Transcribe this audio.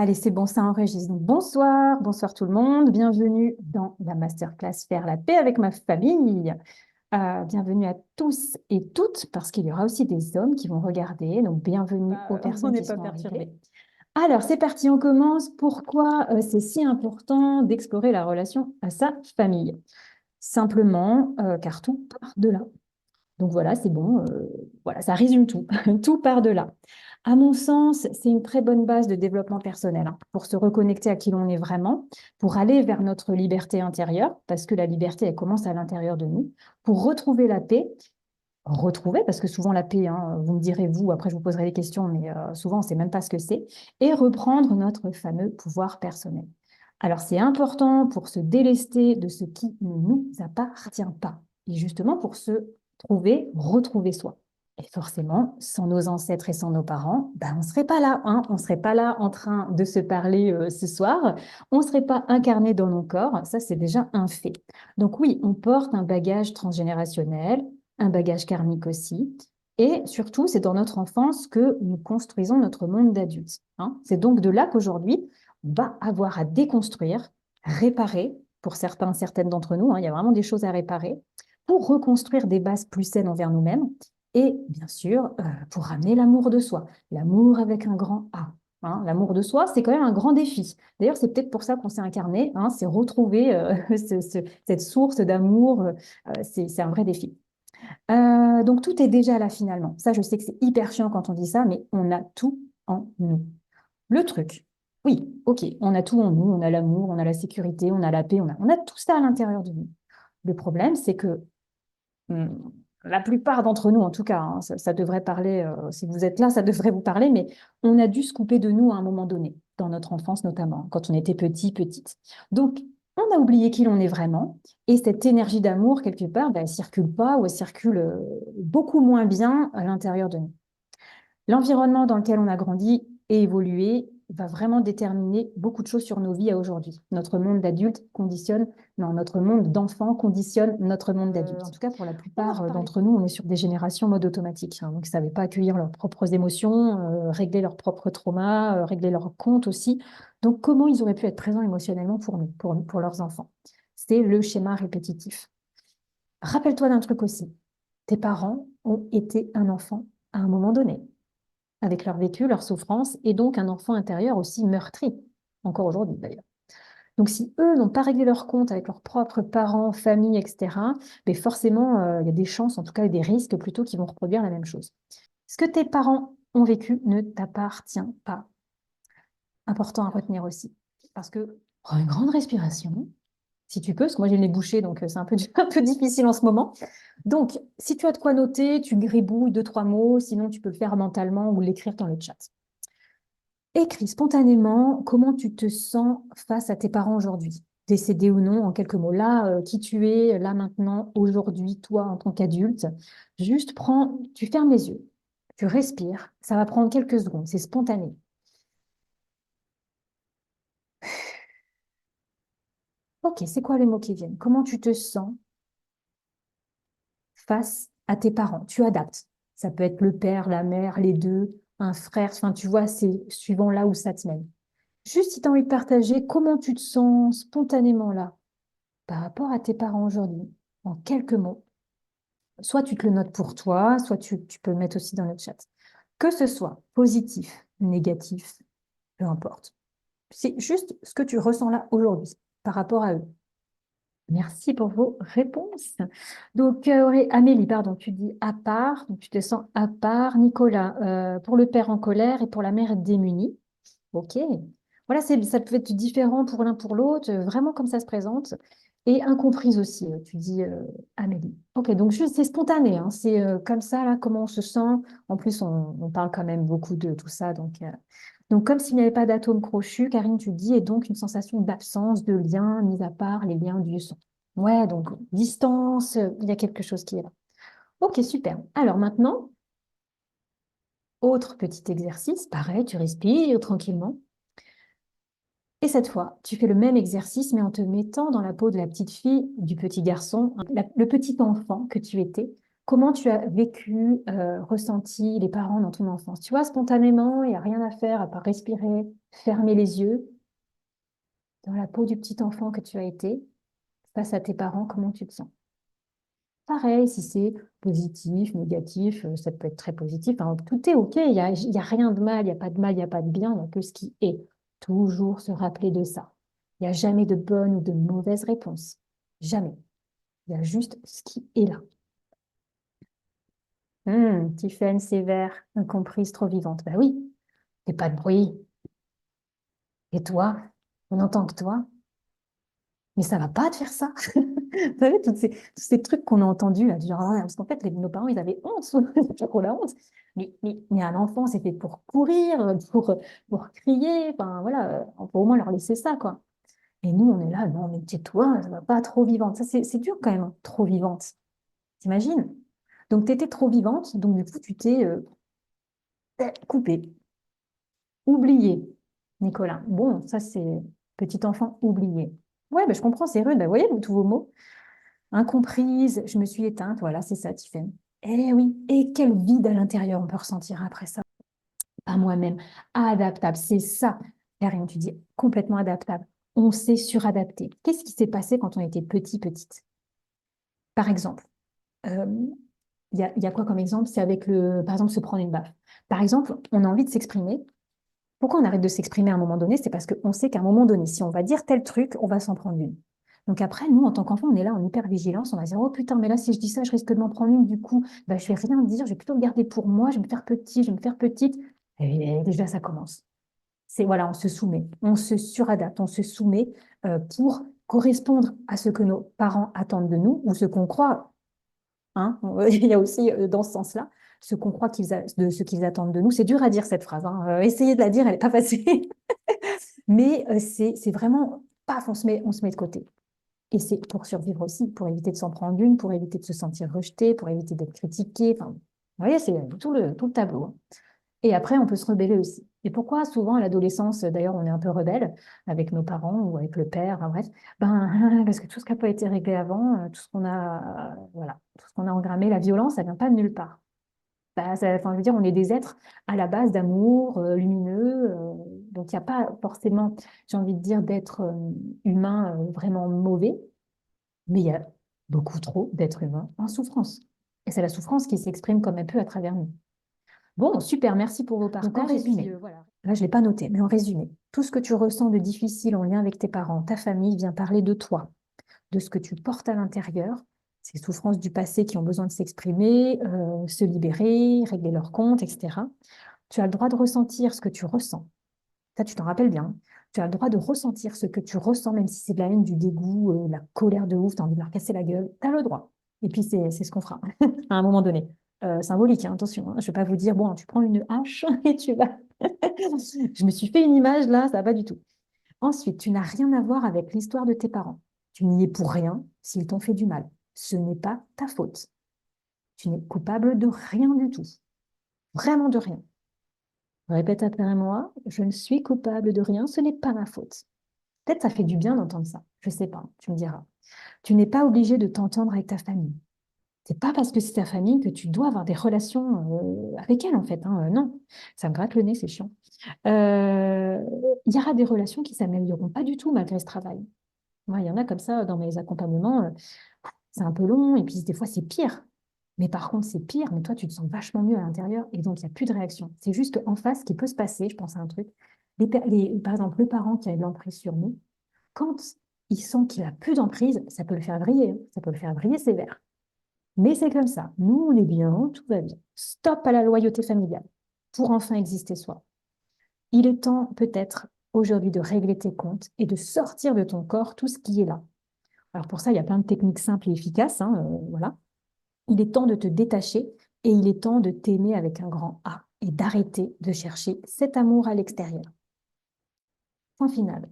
Allez, c'est bon, ça enregistre. Donc, bonsoir, bonsoir tout le monde. Bienvenue dans la masterclass Faire la paix avec ma famille. Bienvenue à tous et toutes, parce qu'il y aura aussi des hommes qui vont regarder. Donc, bienvenue aux personnes qui sont perturbées. Alors, c'est parti, on commence. Pourquoi c'est si important d'explorer la relation à sa famille? Simplement, car tout part de là. Donc voilà, c'est bon, voilà, ça résume tout. Tout part de là. À mon sens, c'est une très bonne base de développement personnel hein, pour se reconnecter à qui l'on est vraiment, pour aller vers notre liberté intérieure, parce que la liberté, elle commence à l'intérieur de nous, pour retrouver la paix, retrouver, parce que souvent la paix, hein, vous me direz vous, après je vous poserai des questions, mais souvent on ne sait même pas ce que c'est, et reprendre notre fameux pouvoir personnel. Alors c'est important pour se délester de ce qui ne nous appartient pas, et justement pour se trouver, retrouver soi. Et forcément, sans nos ancêtres et sans nos parents, ben, on ne serait pas là, hein, on ne serait pas là en train de se parler ce soir, on ne serait pas incarné dans nos corps, ça c'est déjà un fait. Donc oui, on porte un bagage transgénérationnel, un bagage karmique aussi. Et surtout, c'est dans notre enfance que nous construisons notre monde d'adulte. Hein. C'est donc de là qu'aujourd'hui, on va avoir à déconstruire, réparer, pour certains, certaines d'entre nous, hein, il y a vraiment des choses à réparer, pour reconstruire des bases plus saines envers nous-mêmes et bien sûr, pour ramener l'amour de soi. L'amour avec un grand A. Hein. L'amour de soi, c'est quand même un grand défi. D'ailleurs, c'est peut-être pour ça qu'on s'est incarné, hein, c'est retrouver cette source d'amour, c'est un vrai défi. Donc tout est déjà là finalement. Ça, je sais que c'est hyper chiant quand on dit ça, mais on a tout en nous. Le truc, oui, ok, on a tout en nous, on a l'amour, on a la sécurité, on a la paix, on a tout ça à l'intérieur de nous. Le problème, c'est que la plupart d'entre nous, en tout cas, hein, ça devrait parler, si vous êtes là, ça devrait vous parler, mais on a dû se couper de nous à un moment donné, dans notre enfance notamment, quand on était petit, petite. Donc, on a oublié qui l'on est vraiment, et cette énergie d'amour, quelque part, ben, elle ne circule pas ou elle circule beaucoup moins bien à l'intérieur de nous. L'environnement dans lequel on a grandi et évolué va vraiment déterminer beaucoup de choses sur nos vies à aujourd'hui. Notre monde d'adulte conditionne, non, notre monde d'enfant conditionne notre monde d'adulte. En tout cas, pour la plupart d'entre nous, on est sur des générations mode automatique. Hein, donc, ils ne savaient pas accueillir leurs propres émotions, régler leurs propres traumas, régler leurs comptes aussi. Donc, comment ils auraient pu être présents émotionnellement pour nous, pour leurs enfants? C'est le schéma répétitif. Rappelle-toi d'un truc aussi. Tes parents ont été un enfant à un moment donné avec leur vécu, leur souffrance, et donc un enfant intérieur aussi meurtri, encore aujourd'hui d'ailleurs. Donc si eux n'ont pas réglé leur compte avec leurs propres parents, famille, etc., mais forcément, il y a des chances, en tout cas, et des risques plutôt qu'ils vont reproduire la même chose. Ce que tes parents ont vécu ne t'appartient pas. Important à retenir aussi. Parce que, prends une grande respiration, si tu peux, parce que moi j'ai le nez bouché, donc c'est un peu, un peu difficile en ce moment. Donc, si tu as de quoi noter, tu gribouilles deux, trois mots, sinon tu peux le faire mentalement ou l'écrire dans le chat. Écris spontanément comment tu te sens face à tes parents aujourd'hui, décédés ou non, en quelques mots. Là, qui tu es, là maintenant, aujourd'hui, toi en tant qu'adulte. Juste prends, tu fermes les yeux, tu respires, ça va prendre quelques secondes, c'est spontané. Ok, c'est quoi les mots qui viennent? Comment tu te sens face à tes parents? Tu adaptes. Ça peut être le père, la mère, les deux, un frère, enfin tu vois, c'est suivant là où ça te mène. Juste si tu as envie de partager comment tu te sens spontanément là, par rapport à tes parents aujourd'hui, en quelques mots. Soit tu te le notes pour toi, soit tu peux le mettre aussi dans le chat. Que ce soit positif, négatif, peu importe. C'est juste ce que tu ressens là aujourd'hui par rapport à eux. Merci pour vos réponses. Donc, Amélie, pardon, tu dis à part, donc tu te sens à part. Nicolas, pour le père en colère et pour la mère démunie. Ok. Voilà, ça peut être différent pour l'un pour l'autre, vraiment comme ça se présente. Et incomprise aussi, tu dis Amélie. Ok, donc juste c'est spontané, hein, c'est comme ça, là, comment on se sent. En plus, on parle quand même beaucoup de tout ça. Donc comme s'il n'y avait pas d'atome crochu, Karine, tu dis, et donc une sensation d'absence, de lien, mis à part les liens du sang. Ouais, donc distance, il y a quelque chose qui est là. Ok, super. Alors maintenant, autre petit exercice, pareil, tu respires tranquillement. Et cette fois, tu fais le même exercice, mais en te mettant dans la peau de la petite fille, du petit garçon, le petit enfant que tu étais comment tu as vécu, ressenti les parents dans ton enfance. Tu vois, spontanément, il n'y a rien à faire à part respirer, fermer les yeux dans la peau du petit enfant que tu as été, face à tes parents, comment tu te sens? Pareil, si c'est positif, négatif, ça peut être très positif. Enfin, tout est OK, il y a rien de mal, il n'y a pas de mal, il n'y a pas de bien, il n'y a que ce qui est. Toujours se rappeler de ça. Il n'y a jamais de bonne ou de mauvaise réponse. Jamais. Il y a juste ce qui est là. Tiffaine sévère, incomprise, trop vivante. Ben oui, et pas de bruit. Et toi, on n'entend que toi. Mais ça va pas de faire ça. Vous savez, tous ces trucs qu'on a entendus, là, du genre, ah, parce qu'en fait, nos parents, ils avaient honte, je crois qu'on a honte. Mais un enfant, c'est fait pour courir, pour crier, enfin voilà, on peut au moins leur laisser ça, quoi. Et nous, on est là, non, mais tais-toi, ça va pas trop vivante. Ça, c'est dur quand même, hein, trop vivante. T'imagines? Donc, tu étais trop vivante, donc du coup, tu t'es coupée, oubliée, Nicolas. Bon, ça, c'est petit enfant oublié. Ouais, ben, je comprends, c'est rude. Ben, vous voyez, tous vos mots. Incomprise, je me suis éteinte, voilà, c'est ça, Tiffany. Eh oui, et quel vide à l'intérieur on peut ressentir après ça. Pas moi-même, adaptable, c'est ça. Karine, tu dis complètement adaptable. On s'est suradapté. Qu'est-ce qui s'est passé quand on était petit, petite? Par exemple, euh, il y a quoi comme exemple? C'est avec par exemple, se prendre une baffe. Par exemple, on a envie de s'exprimer. Pourquoi on arrête de s'exprimer à un moment donné? C'est parce qu'on sait qu'à un moment donné, si on va dire tel truc, on va s'en prendre une. Donc après, nous, en tant qu'enfant, on est là en hyper-vigilance. On va se dire, oh putain, mais là, si je dis ça, je risque de m'en prendre une. Du coup, bah, je vais rien dire, je vais plutôt le garder pour moi, je vais me faire petit, je vais me faire petite. Et déjà, ça commence. C'est voilà, on se soumet, on se suradapte, on se soumet pour correspondre à ce que nos parents attendent de nous ou ce qu'on croit. Hein. Il y a aussi dans ce sens-là ce qu'on croit de ce qu'ils attendent de nous. C'est dur à dire cette phrase. Hein. Essayez de la dire, elle n'est pas facile. Mais c'est vraiment, paf, on se met de côté. Et c'est pour survivre aussi, pour éviter de s'en prendre une, pour éviter de se sentir rejeté, pour éviter d'être critiqué. Enfin, vous voyez, c'est tout le tableau. Hein. Et après, on peut se rebeller aussi. Et pourquoi souvent à l'adolescence, d'ailleurs, on est un peu rebelle avec nos parents ou avec le père, enfin, bref, ben, parce que tout ce qui n'a pas été réglé avant, tout ce qu'on a, voilà, tout ce qu'on a engrammé, la violence, ça vient pas de nulle part. Bah, enfin, je veux dire, on est des êtres à la base d'amour, lumineux, donc il n'y a pas forcément, j'ai envie de dire, d'être humain vraiment mauvais, mais il y a beaucoup trop d'êtres humains en souffrance. Et c'est la souffrance qui s'exprime comme elle peut à travers nous. Bon, super, merci pour vos partages. Donc, en résumé, voilà. Là, je ne l'ai pas noté, mais en résumé, tout ce que tu ressens de difficile en lien avec tes parents, ta famille, vient parler de toi, de ce que tu portes à l'intérieur, ces souffrances du passé qui ont besoin de s'exprimer, se libérer, régler leurs comptes, etc. Tu as le droit de ressentir ce que tu ressens. Ça, tu t'en rappelles bien. Hein. Tu as le droit de ressentir ce que tu ressens, même si c'est de la haine, du dégoût, la colère de ouf, tu as envie de leur casser la gueule. Tu as le droit. Et puis, c'est ce qu'on fera à un moment donné. Symbolique, hein, attention. Hein. Je ne vais pas vous dire, bon, tu prends une hache et tu vas. Je me suis fait une image là, ça va pas du tout. Ensuite, tu n'as rien à voir avec l'histoire de tes parents. Tu n'y es pour rien s'ils t'ont fait du mal. Ce n'est pas ta faute. Tu n'es coupable de rien du tout. Vraiment de rien. Répète après moi, je ne suis coupable de rien, ce n'est pas ma faute. Peut-être ça fait du bien d'entendre ça. Je sais pas, tu me diras. Tu n'es pas obligé de t'entendre avec ta famille. C'est pas parce que c'est ta famille que tu dois avoir des relations avec elle, en fait. Hein. Non, ça me gratte le nez, c'est chiant. Euh, Il y aura des relations qui s'amélioreront pas du tout malgré ce travail. Moi, il y en a comme ça dans mes accompagnements. C'est un peu long et puis des fois c'est pire. Mais par contre, c'est pire, mais toi, tu te sens vachement mieux à l'intérieur et donc il n'y a plus de réaction. C'est juste qu'en face, ce qui peut se passer, je pense à un truc, par exemple, le parent qui a de l'emprise sur nous, quand il sent qu'il a plus d'emprise, ça peut le faire vriller, hein. Ça peut le faire vriller sévère. Mais c'est comme ça. Nous, on est bien, tout va bien. Stop à la loyauté familiale pour enfin exister soi. Il est temps peut-être aujourd'hui de régler tes comptes et de sortir de ton corps tout ce qui est là. Alors pour ça, il y a plein de techniques simples et efficaces, hein, voilà. Il est temps de te détacher et il est temps de t'aimer avec un grand A et d'arrêter de chercher cet amour à l'extérieur. Point final.